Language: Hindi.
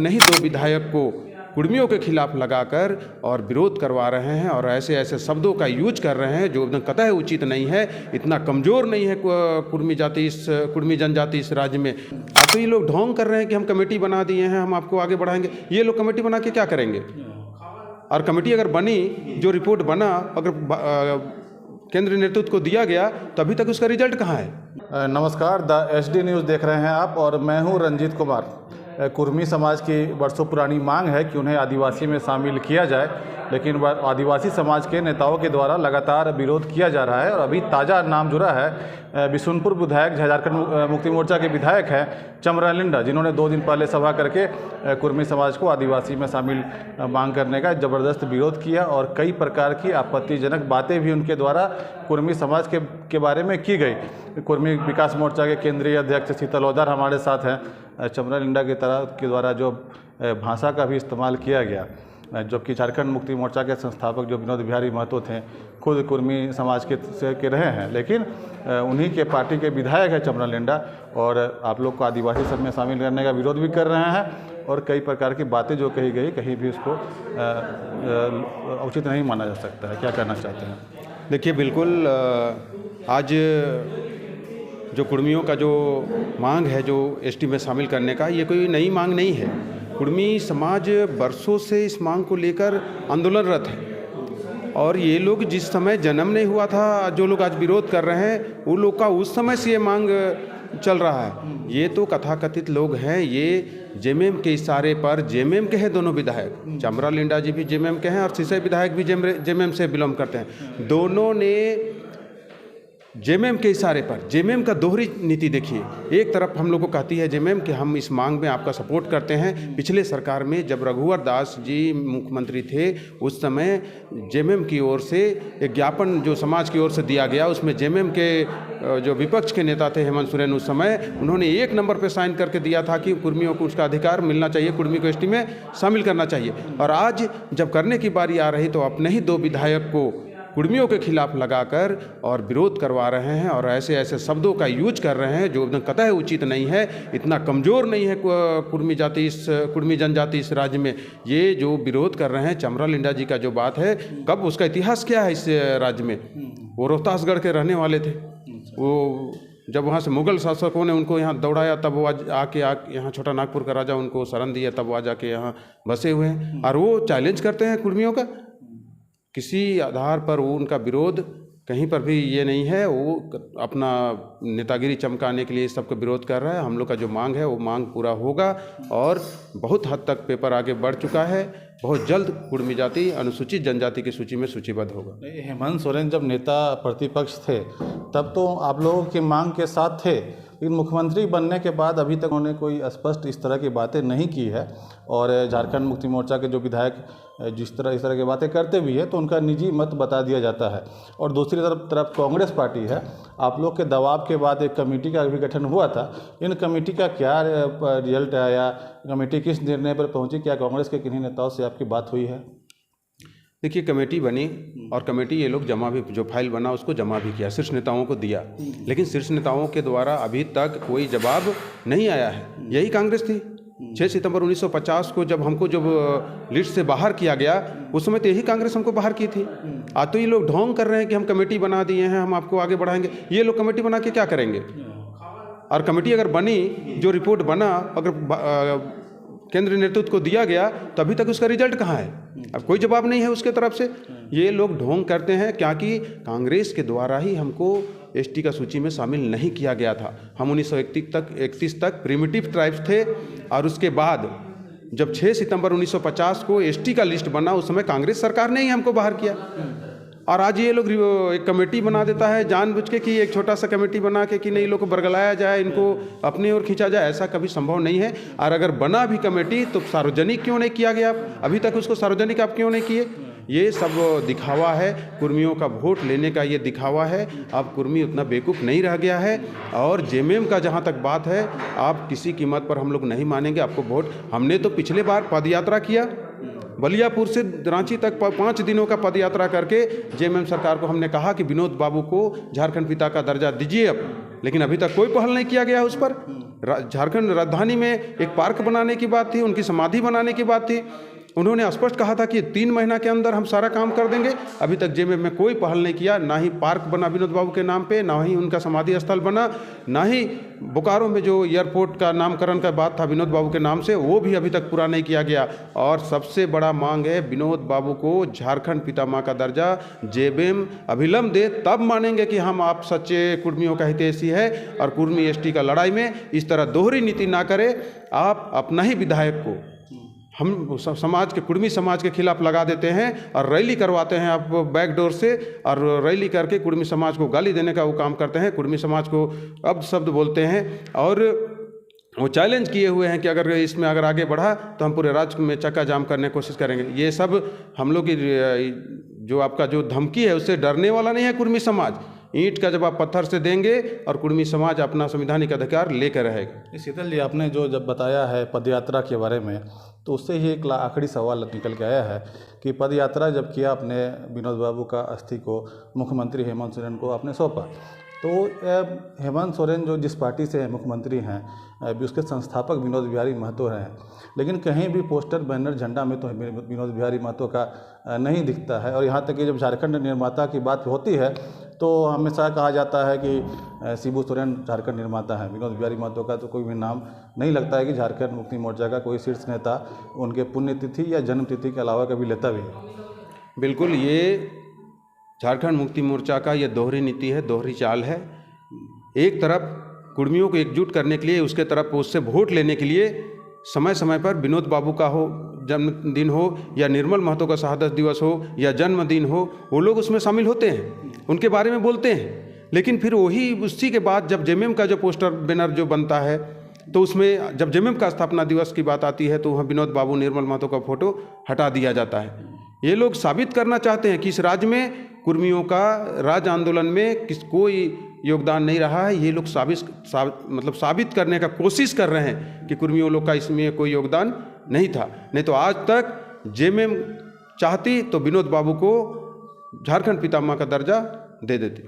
अपने ही 2 विधायक को कुर्मियों के खिलाफ लगाकर और विरोध करवा रहे हैं और ऐसे ऐसे शब्दों का यूज कर रहे हैं जो कतई उचित नहीं है। इतना कमज़ोर नहीं है कुर्मी जनजाति इस राज्य में। तो ये लोग ढोंग कर रहे हैं कि हम कमेटी बना दिए हैं, हम आपको आगे बढ़ाएंगे। ये लोग कमेटी बना के क्या करेंगे? और कमेटी अगर बनी, जो रिपोर्ट बना अगर केंद्रीय नेतृत्व को दिया गया तो अभी तक उसका रिजल्ट कहाँ है? नमस्कार, द SD न्यूज़ देख रहे हैं आप और मैं हूं रंजीत कुमार। कुर्मी समाज की वर्षों पुरानी मांग है कि उन्हें आदिवासी में शामिल किया जाए, लेकिन आदिवासी समाज के नेताओं के द्वारा लगातार विरोध किया जा रहा है। और अभी ताज़ा नाम जुड़ा है बिशुनपुर विधायक, झारखंड मुक्ति मोर्चा के विधायक हैं चमरा लिंडा, जिन्होंने 2 दिन पहले सभा करके कुर्मी समाज को आदिवासी में शामिल मांग करने का ज़बरदस्त विरोध किया और कई प्रकार की आपत्तिजनक बातें भी उनके द्वारा कुर्मी समाज के बारे में की गई। कुर्मी विकास मोर्चा के केंद्रीय अध्यक्ष शीतल ओझा हमारे साथ हैं। चमरा लिंडा के द्वारा जो भाषा का भी इस्तेमाल किया गया, जबकि झारखंड मुक्ति मोर्चा के संस्थापक जो विनोद बिहारी महतो थे खुद कुर्मी समाज के रहे हैं, लेकिन उन्हीं के पार्टी के विधायक है चमरा लिंडा, और आप लोग को आदिवासी सब में शामिल करने का विरोध भी कर रहे हैं। और कई प्रकार की बातें जो कही गई, कहीं भी उसको उचित नहीं माना जा सकता है। क्या कहना चाहते हैं? देखिए, बिल्कुल आज जो कुर्मियों का जो मांग है जो ST में शामिल करने का, ये कोई नई मांग नहीं है। कुर्मी समाज वर्षों से इस मांग को लेकर आंदोलनरत है और ये लोग जिस समय जन्म नहीं हुआ था, जो लोग आज विरोध कर रहे हैं, वो लोग का उस समय से ये मांग चल रहा है। ये तो कथाकथित लोग हैं, ये JMM के इशारे पर, JMM के हैं दोनों विधायक, चमरा लिंडा जी भी JMM के हैं और सिसई विधायक भी JMM से बिलोंग करते हैं। दोनों ने JMM के इशारे पर, JMM का दोहरी नीति देखिए। एक तरफ हम लोग को कहती है JMM कि हम इस मांग में आपका सपोर्ट करते हैं। पिछले सरकार में जब रघुवर दास जी मुख्यमंत्री थे, उस समय JMM की ओर से एक ज्ञापन जो समाज की ओर से दिया गया, उसमें JMM के जो विपक्ष के नेता थे हेमंत सोरेन, उस समय उन्होंने 1 नंबर पर साइन करके दिया था कि कुर्मियों को उसका अधिकार मिलना चाहिए, कुर्मी को ST में शामिल करना चाहिए। और आज जब करने की बारी आ रही तो अपने ही 2 विधायक को कुर्मियों के खिलाफ लगाकर और विरोध करवा रहे हैं और ऐसे ऐसे शब्दों का यूज कर रहे हैं जो कतई उचित नहीं है। इतना कमज़ोर नहीं है कुर्मी जनजाति इस राज्य में। ये जो विरोध कर रहे हैं चमरा लिंडा जी का जो बात है, कब उसका इतिहास क्या है इस राज्य में? वो रोहतासगढ़ के रहने वाले थे। वो जब वहाँ से मुगल शासकों ने उनको यहाँ दौड़ाया, तब वो आके यहाँ छोटा नागपुर का राजा उनको शरण दिया, तब वो आ जाके यहाँ बसे हुए हैं। और वो चैलेंज करते हैं कुर्मियों का, किसी आधार पर वो उनका विरोध कहीं पर भी ये नहीं है। वो अपना नेतागिरी चमकाने के लिए सबका विरोध कर रहा है। हम लोग का जो मांग है वो मांग पूरा होगा और बहुत हद तक पेपर आगे बढ़ चुका है। बहुत जल्द कुर्मी जाति अनुसूचित जनजाति की सूची में सूचीबद्ध होगा। हेमंत सोरेन जब नेता प्रतिपक्ष थे तब तो आप लोगों की मांग के साथ थे, लेकिन मुख्यमंत्री बनने के बाद अभी तक उन्होंने कोई स्पष्ट इस तरह की बातें नहीं की है। और झारखंड मुक्ति मोर्चा के जो विधायक इस तरह की बातें करते भी है तो उनका निजी मत बता दिया जाता है। और दूसरी तरफ कांग्रेस पार्टी है, आप लोग के दबाव के बाद एक कमेटी का भी गठन हुआ था। इन कमेटी का क्या रिजल्ट आया? कमेटी किस निर्णय पर पहुंची? क्या कांग्रेस के किन्हीं नेताओं से आपकी बात हुई है? देखिए, कमेटी बनी और कमेटी ये लोग जमा भी, जो फाइल बना उसको जमा भी किया, शीर्ष नेताओं को दिया, लेकिन शीर्ष नेताओं के द्वारा अभी तक कोई जवाब नहीं आया है। यही कांग्रेस थी। 6 सितंबर 1950 को जब हमको लिस्ट से बाहर किया गया, उस समय तो यही कांग्रेस हमको बाहर की थी। आज तो ये लोग ढोंग कर रहे हैं कि हम कमेटी बना दिए हैं, हम आपको आगे बढ़ाएंगे। ये लोग कमेटी बना के क्या करेंगे? और कमेटी अगर बनी, जो रिपोर्ट बना अगर केंद्रीय नेतृत्व को दिया गया तो अभी तक उसका रिजल्ट कहाँ है? अब कोई जवाब नहीं है उसके तरफ से। ये लोग ढोंग करते हैं क्योंकि कांग्रेस के द्वारा ही हमको ST का सूची में शामिल नहीं किया गया था। हम 1931 तक प्रिमिटिव ट्राइब्स थे और उसके बाद जब 6 सितंबर 1950 को ST का लिस्ट बना, उस समय कांग्रेस सरकार ने ही हमको बाहर किया। और आज ये लोग एक कमेटी बना देता है जानबूझ के कि एक छोटा सा कमेटी बना के कि नहीं, लोग को बरगलाया जाए, इनको अपनी ओर खींचा जाए। ऐसा कभी संभव नहीं है। और अगर बना भी कमेटी तो सार्वजनिक क्यों नहीं किया गया? अभी तक उसको सार्वजनिक आप क्यों नहीं किए? ये सब दिखावा है, कुर्मियों का वोट लेने का ये दिखावा है। अब कुर्मी उतना बेवकूफ़ नहीं रह गया है। और JMM का जहाँ तक बात है, आप किसी कीमत पर हम लोग नहीं मानेंगे आपको वोट। हमने तो पिछले बार पदयात्रा किया, बलियापुर से रांची तक 5 दिनों का पदयात्रा करके JMM सरकार को हमने कहा कि विनोद बाबू को झारखंड पिता का दर्जा दीजिए अब, लेकिन अभी तक कोई पहल नहीं किया गया उस पर। झारखंड राजधानी में एक पार्क बनाने की बात थी, उनकी समाधि बनाने की बात थी। उन्होंने स्पष्ट कहा था कि 3 महीना के अंदर हम सारा काम कर देंगे। अभी तक जेएमएम में कोई पहल नहीं किया, ना ही पार्क बना विनोद बाबू के नाम पे, ना ही उनका समाधि स्थल बना, ना ही बोकारो में जो एयरपोर्ट का नामकरण का बात था विनोद बाबू के नाम से, वो भी अभी तक पूरा नहीं किया गया। और सबसे बड़ा मांग है विनोद बाबू को झारखंड पितामह का दर्जा जेएमएम अभिलंब दे, तब मानेंगे कि हम आप सच्चे कुर्मियों का हितैषी है। और कुर्मी एसटी का लड़ाई में इस तरह दोहरी नीति ना करे। आप अपना ही विधायक को हम समाज के कुर्मी समाज के खिलाफ लगा देते हैं और रैली करवाते हैं आप बैकडोर से, और रैली करके कुर्मी समाज को गाली देने का वो काम करते हैं, कुर्मी समाज को अपशब्द बोलते हैं। और वो चैलेंज किए हुए हैं कि अगर इसमें अगर आगे बढ़ा तो हम पूरे राज्य में चक्का जाम करने की कोशिश करेंगे। ये सब हम लोग की जो आपका जो धमकी है उससे डरने वाला नहीं है कुर्मी समाज। ईंट का जवाब पत्थर से देंगे और कुर्मी समाज अपना संवैधानिक अधिकार लेकर रहेगा। शीतल जी, आपने जो जब बताया है पदयात्रा के बारे में, तो उससे ही एक आखिरी सवाल निकल के आया है कि पदयात्रा जब किया आपने, विनोद बाबू का अस्थि को मुख्यमंत्री हेमंत सोरेन को आपने सौंपा, तो हेमंत सोरेन जो जिस पार्टी से मुख्यमंत्री हैं, अभी उसके संस्थापक विनोद बिहारी महतो हैं, लेकिन कहीं भी पोस्टर बैनर झंडा में तो विनोद बिहारी महतो का नहीं दिखता है। और यहाँ तक कि जब झारखंड निर्माता की बात होती है तो हमेशा कहा जाता है कि शिबू सोरेन झारखंड निर्माता है, विनोद बिहारी महतो का तो कोई भी नाम नहीं लगता है कि झारखंड मुक्ति मोर्चा का कोई शीर्ष नेता उनके पुण्यतिथि या जन्मतिथि के अलावा कभी लेता भी है। बिल्कुल, ये झारखंड मुक्ति मोर्चा का ये दोहरी नीति है, दोहरी चाल है। एक तरफ कुर्मियों को एकजुट करने के लिए, उसके तरफ उससे वोट लेने के लिए समय समय पर विनोद बाबू का हो जन्मदिन हो या निर्मल महतो का शहादत दिवस हो या जन्मदिन हो, वो लोग उसमें शामिल होते हैं, उनके बारे में बोलते हैं। लेकिन फिर वही उसी के बाद जब जेएमएम का जो पोस्टर बैनर जो बनता है तो उसमें जब जेएमएम का स्थापना दिवस की बात आती है तो वहाँ विनोद बाबू निर्मल महतो का फोटो हटा दिया जाता है। ये लोग साबित करना चाहते हैं कि इस राज्य में कुर्मियों का राज्य आंदोलन में कोई योगदान नहीं रहा है। ये लोग साबित करने का कोशिश कर रहे हैं कि कुर्मियों लोग का इसमें कोई योगदान नहीं था। नहीं तो आज तक जेएमएम चाहती तो विनोद बाबू को झारखंड पितामह का दर्जा दे देती।